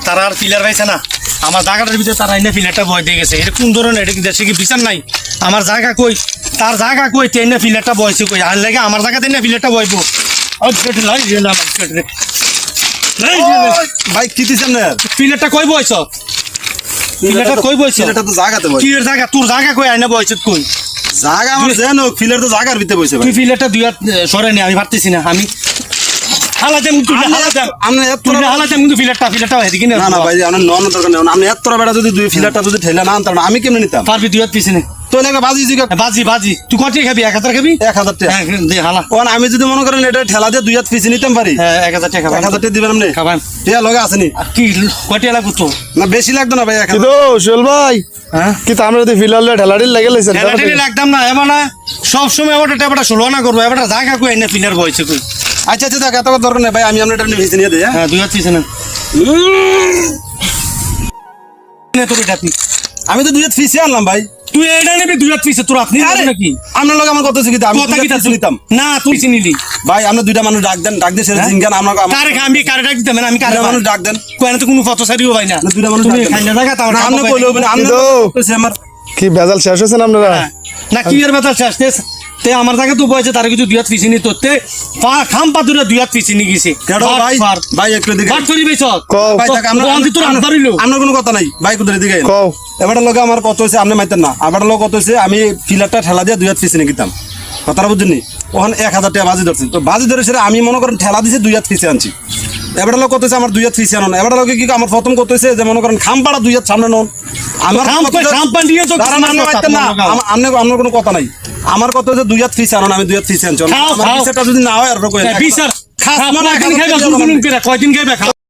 তারা আর পিলার পাইছে না আমার জায়গাটার ভিতরে তারা এনে পিলারটা বয় দিয়ে গেছে এটা কোন ধরনের এটা কি দেশে কি বিচার নাই আমার জায়গা কই তার জায়গা কই তেনে পিলারটা বয়ছে কই আর লাগে আমার জায়গাতে এনে পিলারটা বয়বো ভাই কি দিছেন না পিলারটা কই বয়ছ পিলারটা কই বয়ছ এটা তো জায়গাতে বসে কি এর জায়গা তোর জায়গা কই আইনা বয়ছে কই জায়গা আমার জানো ফিলার তো জায়গার ভিতরে বসে ভাই তুই পিলারটা দুই হাত সরে নি আমি পারতেছি না আমি হালাজাম তুই হালাজাম আপনি এত তুই হালাজাম কিন্তু পিলারটা এদিকে না না ভাই আমার নন দরকার নেই আপনি এত বেড়া যদি দুই ফিলারটা যদি ঠেলে না আনতাম আমি কেমনে নিতাম পারবি দুই হাত পিছনে তো এলাকা বাজি জিগা বাজি তুই কত খাবি 1000 খাবি 1000 টাকা হ্যাঁ দে হালা ওখানে আমি যদি মনে করেন এটা ঠেলা দিয়ে দুই হাত পিছিয়ে নিতাম পারি হ্যাঁ 1000 টাকা 1000 টাকা দিবেন আপনি খাবান টিয়া লগে আসেনি কি কয়টা লাগতো তো না বেশি লাগতো না ভাই 1000 কিন্তু সোহেল ভাই হ্যাঁ কি তো আমরা যদি ফিলারলে ঢেলাড়ি লাগে লাইছেন ঠেলাঠেলি লাগতাম না এবার না সব সময় ওটা টেপাটা ষোলো না করবো এবার জায়গা কই এনে পিলার বয়ছে কই আচ্ছা আচ্ছা দেখ এত দরকার নেই ভাই আমি আপনার এটা ভিজে নিয়ে দিই হ্যাঁ দুই হাত পিছনে তোর ডাকি আমি তো দুই হাত পিছিয়ে আনলাম ভাই তুই এটা নিবি দুই হাত পিছে তোর আপনি নাকি আপনার লগে আমার কত শিখিতে আমি কথা দুই কি হাত পিছিয়ে নিতাম না তুই চিনিলি ভাই আমরা দুইটা মানুষ ডাক দেন ডাক দিয়ে সেটা জিঙ্গান আমরা কারে আমি কারে ডাক দিতাম না আমি কারে দুইটা মানুষ ডাক দেন কই না তো কোনো ফটো সারিও ভাই না না, দুইটা মানুষ তুমি ডাক দেন। খাইনা জায়গা তো না, আপনি কইলে হবে না আপনি কিন্তু- কইছে আমার কি ভেজাল শেষ হয়েছেন আপনারা না কি এর কথা শেষ তে আমার জায়গা তো বয়ছে তার কিছু দুই হাত পিছিয়ে নিত তে খাম পাতুরে দুই হাত পিছিয়ে নিয়ে গেছে কেডো ভাই ভাই একটু দিকে বাট করি বেছ কও ভাই থাক আমরা তোর হাত ধরিলো আপনার কোনো কথা নাই ভাই কুদরে দিকে কও এবারটা লগে আমার কত হয়েছে আপনি মাইতেন না আবার লোক কত হয়েছে আমি ফিলারটা ঠেলা দিয়ে দুই হাত পিছিয়ে নিতাম কথাটা বুঝছেন ওখানে 1000 টাকা বাজি ধরছি তো বাজি ধরে সেটা আমি মনে করেন ঠেলা দিয়েছি দুই হাত পিছিয়ে আনছি এবারটা লোক কত হয়েছে আমার দুই হাত পিছিয়ে আনো না এবারটা লোকে কি আমার প্রথম কত হয়েছে যে মনে করেন খাম পাড়া দুই হাত সামনে নন আমার খাম পান দিয়ে তো দাঁড়ান, আপনি মারতেন না আপনার কোনো কথা নাই আমার কত হয়েছে দুই হাত পিছিয়ে আনো না আমি দুই হাত পিছিয়ে আনছি খাও, আমার খাও। পিছিয়েটা যদি না হয় আর রকম বিচার কয়দিন খাইবা কয়দিন খাইবা